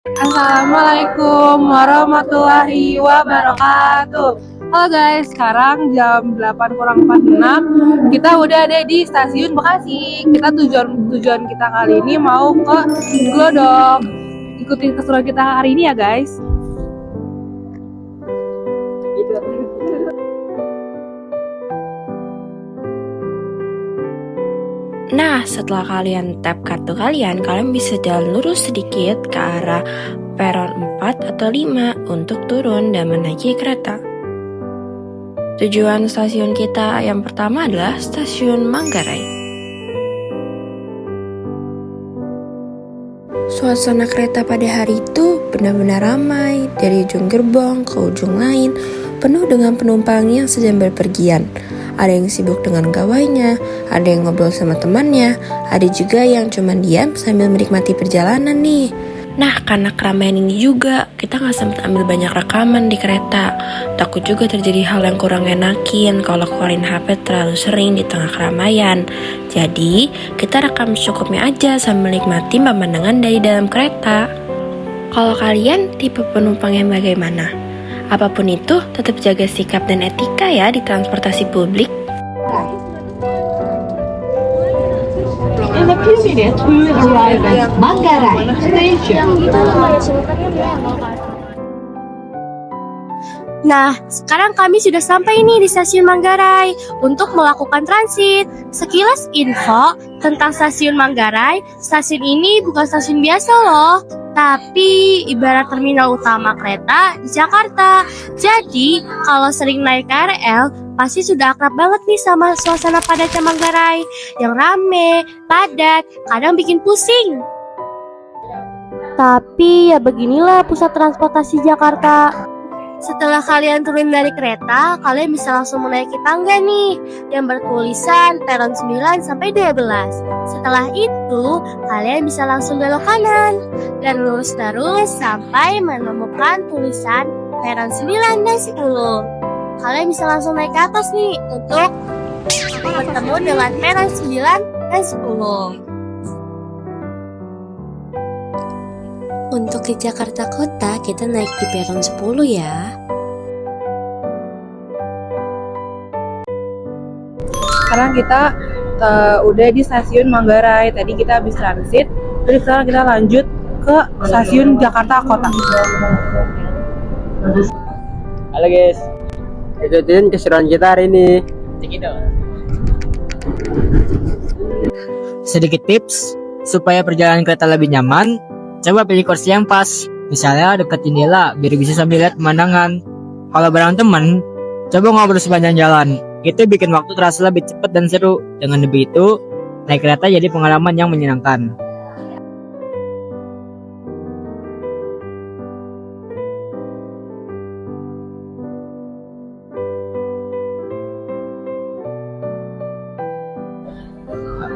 Assalamualaikum warahmatullahi wabarakatuh. Halo guys, sekarang jam 8 kurang 46. Kita udah ada di stasiun Bekasi. Tujuan kita kali ini mau ke Glodok. Ikutin keseruan kita hari ini ya guys. Nah, setelah kalian tap kartu kalian bisa jalan lurus sedikit ke arah peron 4 atau 5 untuk turun dan menaiki kereta. Tujuan stasiun kita yang pertama adalah stasiun Manggarai. Suasana kereta pada hari itu benar-benar ramai, dari ujung gerbong ke ujung lain, penuh dengan penumpang yang sedang berpergian. Ada yang sibuk dengan gawainya, ada yang ngobrol sama temannya, ada juga yang cuma diam sambil menikmati perjalanan nih. Nah, karena keramaian ini juga, kita nggak sempat ambil banyak rekaman di kereta. Takut juga terjadi hal yang kurang enakin kalau keluarin HP terlalu sering di tengah keramaian. Jadi, kita rekam secukupnya aja sambil menikmati pemandangan dari dalam kereta. Kalau kalian tipe penumpang yang bagaimana? Apapun itu, tetap jaga sikap dan etika ya di transportasi publik. In a few minutes, we will arrive at Manggarai Station. Nah, sekarang kami sudah sampai nih di stasiun Manggarai untuk melakukan transit. Sekilas info tentang stasiun Manggarai, stasiun ini bukan stasiun biasa loh, tapi ibarat terminal utama kereta di Jakarta. Jadi, kalau sering naik KRL, pasti sudah akrab banget nih sama suasana padatnya Manggarai yang rame, padat, kadang bikin pusing. Tapi ya beginilah pusat transportasi Jakarta. Setelah kalian turun dari kereta, kalian bisa langsung menaiki tangga nih yang bertulisan peron 9 sampai 12. Setelah itu, kalian bisa langsung belok kanan dan lurus terus sampai menemukan tulisan peron 9 dan 10. Kalian bisa langsung naik ke atas nih untuk bertemu dengan peron 9 dan 10. Untuk ke Jakarta Kota, kita naik di peron 10 ya. Sekarang kita udah di stasiun Manggarai. Tadi kita habis transit, terus sekarang kita lanjut ke stasiun Jakarta Kota. Halo guys, ikutin keseruan kita hari ini. Sedikit tips supaya perjalanan kereta lebih nyaman, coba pilih kursi yang pas. Misalnya dekat jendela biar bisa sambil lihat pemandangan. Kalau bareng temen, coba ngobrol sepanjang jalan. Itu bikin waktu terasa lebih cepat dan seru. Dengan lebih itu, naik kereta jadi pengalaman yang menyenangkan.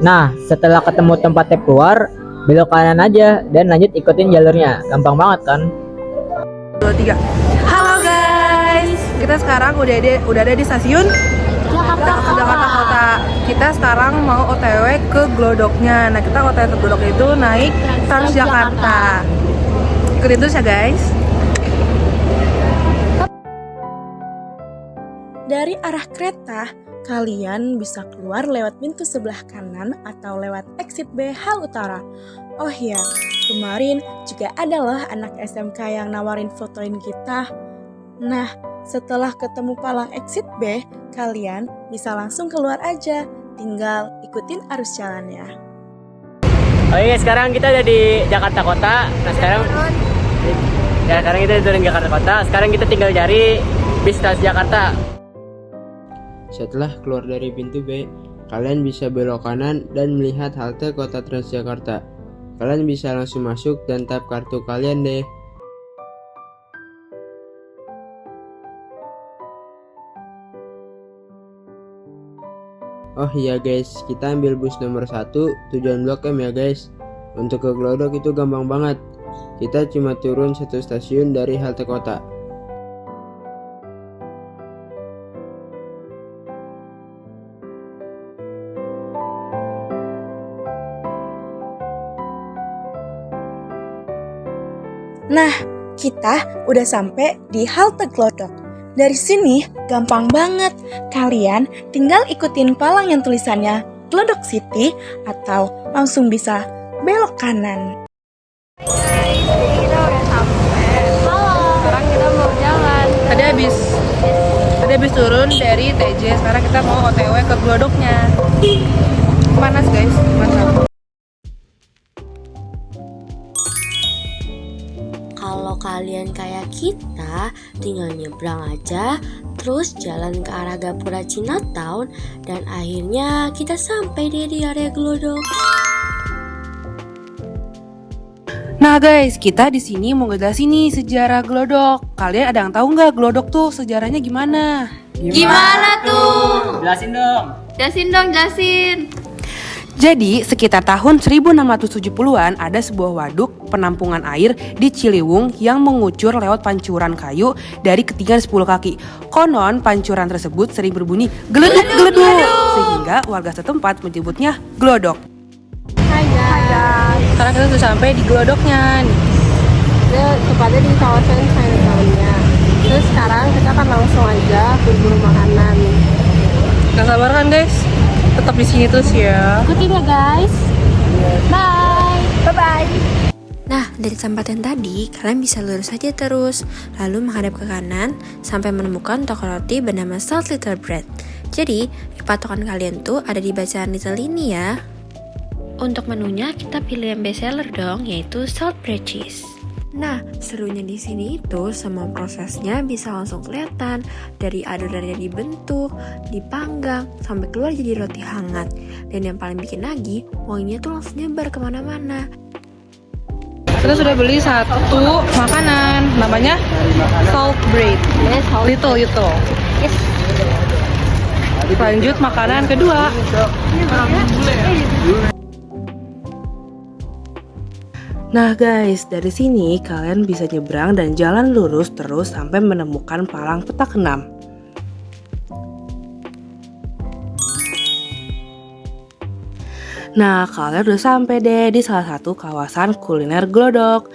Nah, setelah ketemu tempatnya keluar, belok kanan aja dan lanjut ikutin jalurnya. Gampang banget kan? 2, 3. Halo guys, kita sekarang udah ada di stasiun Jakarta Kota. Kita sekarang mau OTW ke Glodoknya. Nah, kita OTW ke Glodok itu naik Transjakarta. Ikutin terus ya guys. Dari arah kereta, kalian bisa keluar lewat pintu sebelah kanan atau lewat exit B hal utara. Oh ya, kemarin juga ada loh anak SMK yang nawarin fotoin kita. Nah, setelah ketemu palang exit B, kalian bisa langsung keluar aja. Tinggal ikutin arus jalannya. Oke, sekarang kita udah di Jakarta Kota. Nah, sekarang kita turun Jakarta Kota. Sekarang kita tinggal cari bis Transjakarta. Setelah keluar dari pintu B, kalian bisa belok kanan dan melihat halte kota Transjakarta. Kalian bisa langsung masuk dan tap kartu kalian deh. Oh iya guys, kita ambil bus nomor 1 tujuan Blok M ya guys. Untuk ke Glodok itu gampang banget. Kita cuma turun satu stasiun dari halte kota. Nah, kita udah sampai di halte Glodok. Dari sini gampang banget. Kalian tinggal ikutin palang yang tulisannya Glodok City atau langsung bisa belok kanan. Sekarang kita mau jalan. Tadi habis turun dari TJ. Sekarang kita mau OTW ke Glodoknya. Panas guys, mantap. Kalau kalian kayak kita, tinggal nyebrang aja, terus jalan ke arah Gapura Chinatown, dan akhirnya kita sampai deh di area Glodok. Nah guys, kita di sini mau ngejelasin nih sejarah Glodok. Kalian ada yang tahu nggak Glodok tuh sejarahnya gimana? Gimana tuh? Jelasin dong. Jelasin. Jadi, sekitar tahun 1670-an ada sebuah waduk penampungan air di Ciliwung yang mengucur lewat pancuran kayu dari ketinggian 10 kaki. Konon, pancuran tersebut sering berbunyi geleduk-geleduk, sehingga warga setempat menyebutnya Glodok. Hai guys. Sekarang kita sudah sampai di Glodoknya nih. Kita tepatnya di kawasan Chinatown-nya. Terus sekarang kita akan langsung aja berburu makanan. Gak sabar kan guys? Tetap di sini terus ya. Ikutin ya guys. Bye. Bye-bye. Nah, dari tempat yang tadi, kalian bisa lurus saja terus, lalu menghadap ke kanan, sampai menemukan toko roti bernama Salt Little Bread. Jadi, patokan kalian tuh ada di bacaan Little ini ya. Untuk menunya, kita pilih yang best seller dong, yaitu Salt Bread Cheese. Nah, serunya di sini itu semua prosesnya bisa langsung kelihatan, dari adonannya dibentuk, dipanggang, sampai keluar jadi roti hangat. Dan yang paling bikin lagi, wanginya tuh langsung nyebar kemana-mana. Kita sudah beli satu makanan, namanya salt bread. Little. Lanjut makanan kedua. Nah guys, dari sini kalian bisa nyebrang dan jalan lurus terus sampai menemukan palang petak 6. Nah, kalian udah sampai deh di salah satu kawasan kuliner Glodok.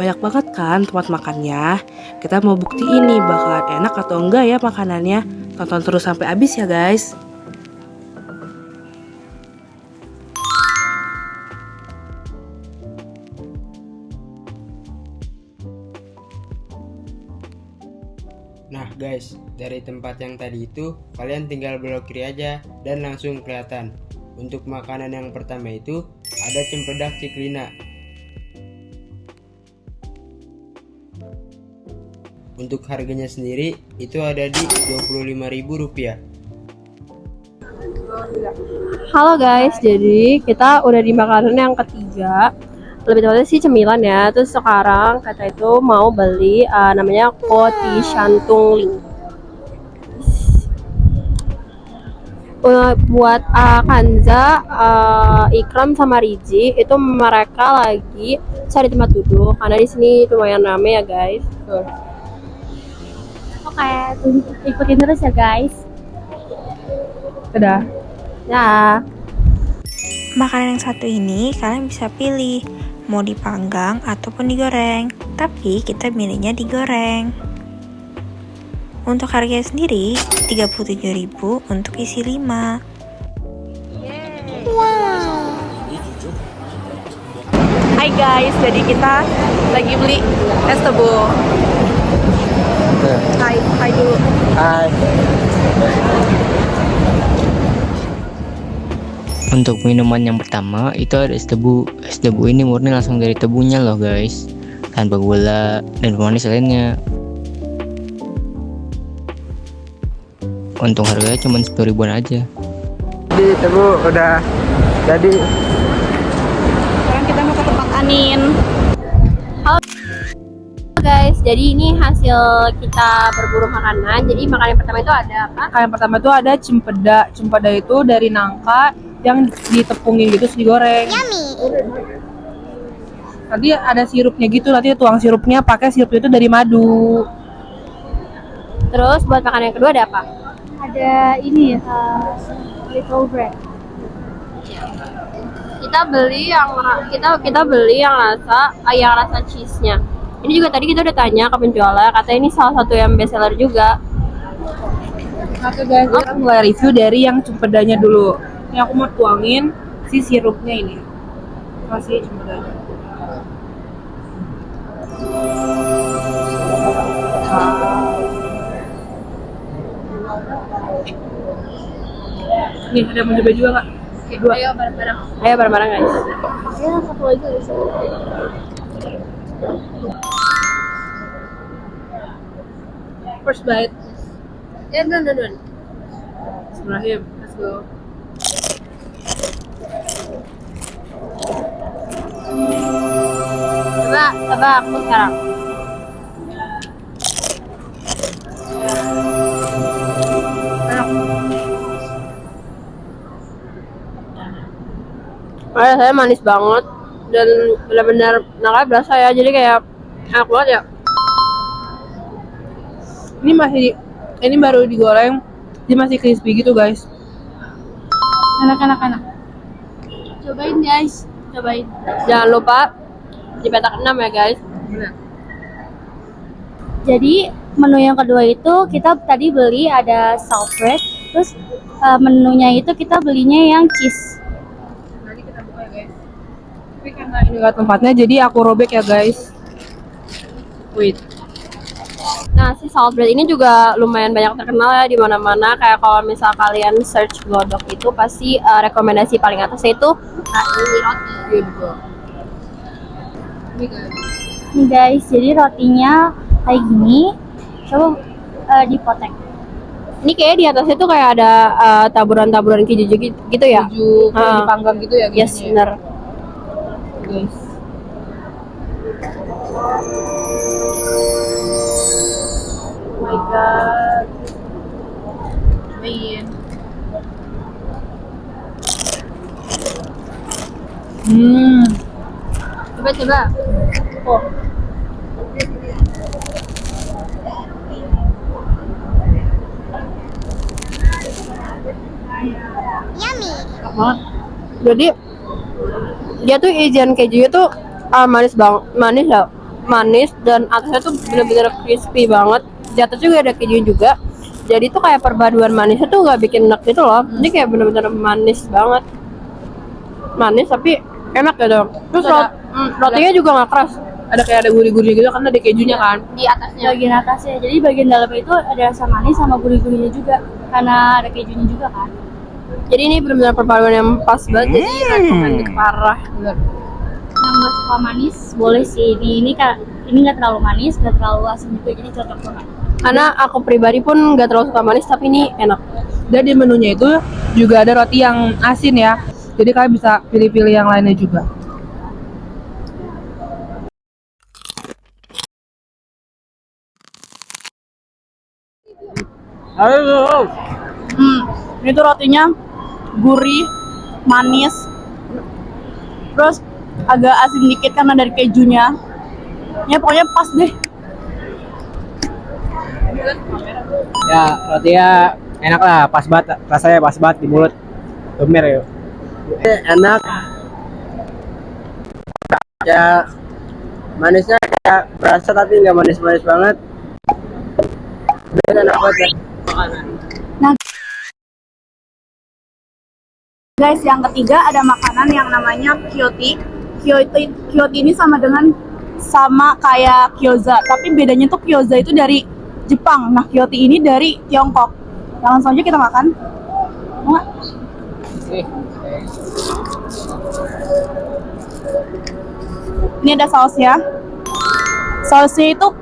Banyak banget kan tempat makannya. Kita mau buktiin nih bakalan enak atau enggak ya makanannya. Tonton terus sampai habis ya guys. Nah guys, dari tempat yang tadi itu, kalian tinggal belok kiri aja dan langsung kelihatan. Untuk makanan yang pertama itu, ada cempedak Ciklina. Untuk harganya sendiri, itu ada di Rp25.000. Halo guys, jadi kita udah di makanan yang ketiga. Lebih tepatnya sih cemilan ya. Terus sekarang kita itu mau beli namanya Koti Shantung Ling. Buat Kanza, Ikram sama Riji itu mereka lagi cari tempat duduk karena di sini lumayan rame ya guys. Tuh. Oke, ikutin terus ya guys. Dadah. Ya. Makanan yang satu ini kalian bisa pilih mau dipanggang ataupun digoreng, tapi kita milihnya digoreng. Untuk harganya sendiri 37.000 untuk isi 5. Hai guys, jadi kita lagi beli es tebu. Hai dulu. Hai. Untuk minuman yang pertama itu ada es tebu. Es tebu ini murni langsung dari tebunya loh guys, tanpa gula dan pemanis lainnya. Untuk harganya cuma 10 ribuan aja. Jadi tebu udah jadi. Sekarang kita mau ke tempat Anin. Halo guys, jadi ini hasil kita berburu makanan. Jadi makanan yang pertama itu ada apa? Yang pertama itu ada cempedak. Cempedak itu dari nangka yang ditepungin gitu terus digoreng. Nanti ada sirupnya gitu, nanti tuang sirupnya pakai sirup itu dari madu. Terus buat makanan yang kedua ada apa? Ada ini little bread. Kita kita beli yang rasa cheese-nya. Ini juga tadi kita udah tanya ke penjualnya, katanya ini salah satu yang best seller juga. Oke guys, kita mulai review dari yang cempedanya dulu. Ini aku mau tuangin si sirupnya ini. Kasih cempedanya. Nih, ada mau coba juga nggak? Dua. Ayo bareng-bareng. Ayo bareng-bareng guys. Satu lagi guys. First bite. Ya, dun. Bismillahirrahmanirrahim. Let's go. Coba aku sekarang. Rasanya manis banget dan benar-benar nangka berasa ya, jadi kayak enak banget ya. Ini baru digoreng, dia masih crispy gitu guys. Enak. Cobain guys, cobain. Jangan lupa dipetak 6 ya guys. Benar. Jadi menu yang kedua itu kita tadi beli ada salt bread, terus menunya itu kita belinya yang cheese. Nanti kita buka ya guys. Tapi karena ini nggak tempatnya, jadi aku robek ya guys. Wait. Nah, si salt bread ini juga lumayan banyak terkenal ya di mana-mana. Kayak kalau misal kalian search Glodok itu pasti rekomendasi paling atasnya itu ini roti. Nih guys, jadi rotinya kayak gini. Coba dipotek. Ini kayak di atasnya tuh kayak ada taburan-taburan keju gitu ya. Keju dipanggang gitu ya Yes, kejunya. bener. Guys. Oh my god. Cobain. Coba. Oh. Enak banget. Jadi dia tuh isian kejunya tuh manis dan atasnya tuh bener-bener crispy banget. Di atas juga ada keju juga. Jadi tuh kayak perpaduan manisnya tuh nggak bikin enak gitu loh. Ini kayak bener-bener manis banget. Manis tapi enak gitu. Terus rotinya juga nggak keras. Ada kayak ada gurih-gurih gitu kan, ada kejunya kan. Di atasnya. Bagian atasnya, jadi bagian dalamnya itu ada rasa manis sama gurih-gurihnya juga, karena ada kejunya juga kan. Jadi ini benar-benar perpaduan yang pas banget. Jadi recommended parah. Bener. Yang nggak suka manis boleh sih ini ini nggak terlalu manis, nggak terlalu asin juga, jadi cocok banget. Karena aku pribadi pun nggak terlalu suka manis, tapi ini enak. Dan di menunya itu juga ada roti yang asin ya. Jadi kalian bisa pilih-pilih yang lainnya juga. Halo. Ini tuh rotinya gurih, manis, terus agak asin dikit karena dari kejunya. Ya pokoknya pas deh. Ya, rotinya enak lah, pas banget, rasanya pas banget di mulut. Lumer ya. Enak. Ya, manisnya kayak berasa tapi nggak manis-manis banget. Enak banget. Guys, yang ketiga ada makanan yang namanya Kyoto. Kyoto ini sama kayak gyoza, tapi bedanya tuh gyoza itu dari Jepang. Nah, Kyoto ini dari Tiongkok. Langsung aja kita makan. Mau nggak? Ini ada sausnya. Sausnya itu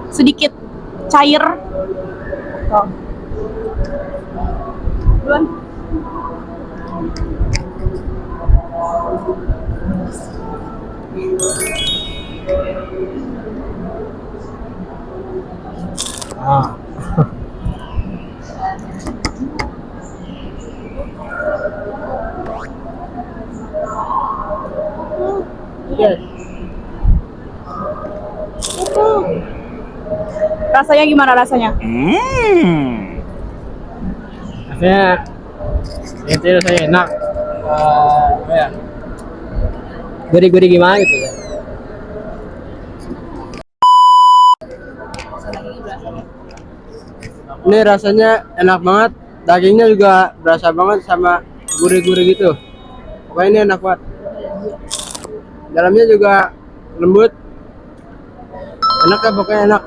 sedikit cair. Tuh. Duluan. Ah. Yes. Rasanya gimana rasanya? Rasanya itu rasanya enak. Apa ya? gurih-gurih gimana gitu ya. Ini rasanya enak banget, dagingnya juga berasa banget sama gurih-gurih gitu. Pokoknya ini enak banget. Dalamnya juga lembut. Enak ya, pokoknya enak.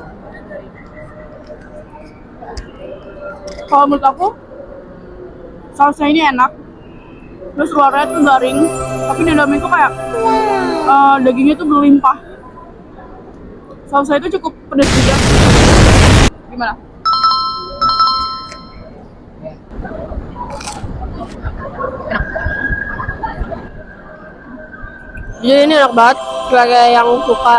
Kalau menurut aku, sausnya ini enak. Terus luarnya tuh garing, tapi di dalamnya itu kayak dagingnya tuh berlimpah. Sausnya itu cukup pedas juga. Gimana? Jadi ini enak banget, sebagai yang suka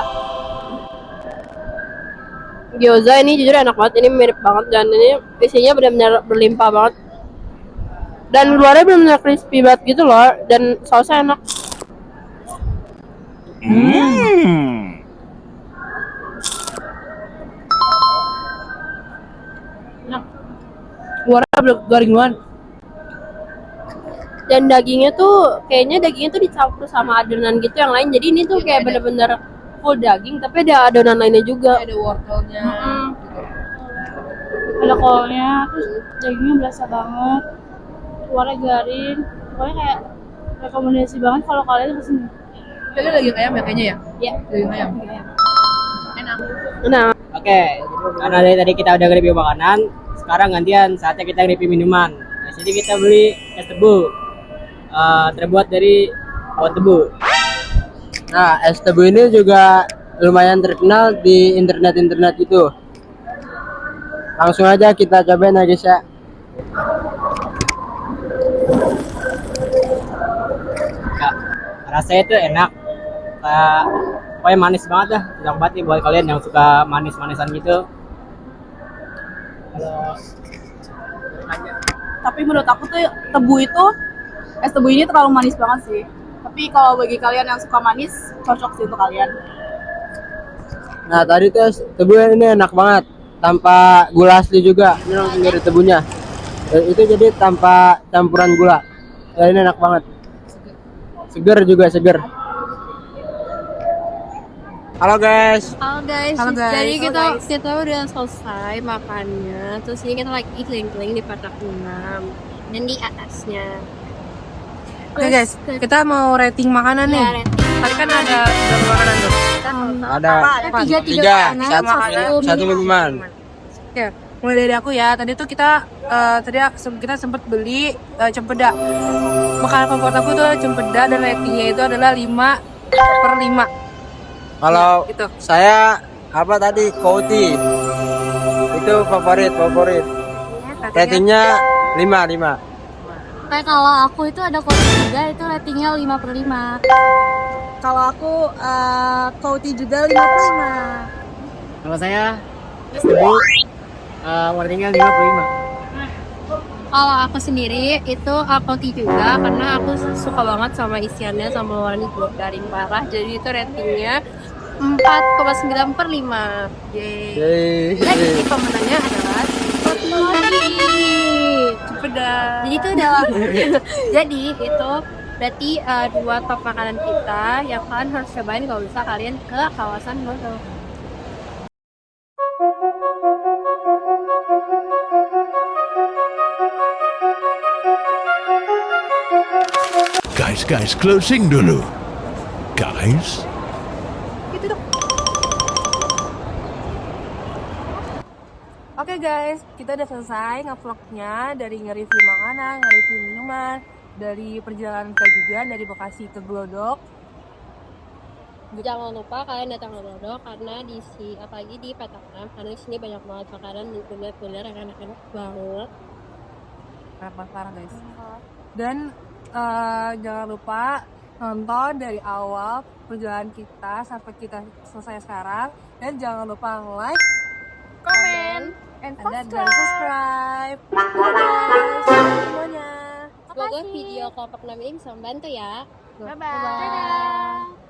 gyoza ini jujur enak banget, ini mirip banget dan ini isinya benar-benar berlimpah banget. Dan luarnya benar-benar crispy banget gitu loh, dan sausnya enak. Luarnya garing banget. Dan dagingnya tuh dicampur sama adonan gitu yang lain, jadi ini tuh kayak bener-bener full daging tapi ada adonan lainnya juga. Ada wortelnya. Ada kolnya, terus dagingnya berasa banget, luarnya garing, pokoknya kayak rekomendasi banget kalau kalian kesini. Itu daging ayam ya kayaknya ya? Iya. Daging ayam. Enak. Nah, Oke, karena dari tadi kita udah nge-review makanan, sekarang gantian saatnya kita nge-review minuman. Di sini kita beli es tebu, terbuat dari pohon tebu. Nah, es tebu ini juga lumayan terkenal di internet itu. Langsung aja kita cobain ya guys ya. Ya, rasanya itu enak, kayak pokoknya manis banget dah. Cocok banget nih buat kalian yang suka manis-manisan gitu. Tapi menurut aku tuh es tebu ini terlalu manis banget sih. Tapi kalau bagi kalian yang suka manis, cocok sih untuk kalian. Nah, tadi tuh es tebu ini enak banget, tanpa gula asli juga. Ini langsung dari tebunya. Itu jadi tanpa campuran gula. Ya, ini enak banget. Seger juga, seger. Halo guys. halo guys, Halo guys. jadi Halo kita udah selesai makannya, terus ini kita lagi keliling-keliling di petak 6 dan di atasnya. Oke guys, kita mau rating makanan nih. Tadi kan ada berapa makanan tuh? Ada tiga, satu minuman. Oke, mulai dari aku ya. Tadi tuh kita sempat beli cempedak. Makanan favorit aku tuh cempedak dan ratingnya itu adalah 5/5. Kalau Gitu. saya apa tadi Kouti itu favorit. Ratingnya 5. Kayak kalau aku itu ada kopi juga, itu ratingnya 5/5. Kalau aku Kouti juga 5/5. Kalau saya es tebu, ratingnya 5/5. Kalau aku sendiri itu aku juga karena aku suka banget sama isiannya, sama luarnya garing parah, jadi itu ratingnya 4,9/5. Yeay. Dan pemenangnya adalah Cempedak. jadi itu adalah jadi itu berarti 2 top makanan kita yang kalian harus cobain kalau bisa kalian ke kawasan Glodok. Guys, closing dulu. Guys. Oke guys, kita udah selesai nge-vlognya dari nge-review makanan, nge-review minuman, dari perjalanan kita juga dari Bekasi ke Glodok. Jangan lupa kalian datang ke Glodok karena apalagi di Petak 6 karena di sini banyak banget makanan dan kuliner yang enak-enak banget. Parah guys. Dan jangan lupa nonton dari awal perjalanan kita sampai kita selesai sekarang, dan jangan lupa like, comment, and subscribe. Bye guys, semuanya. Semoga video kelompok 6 ini bisa membantu ya. Bye-bye.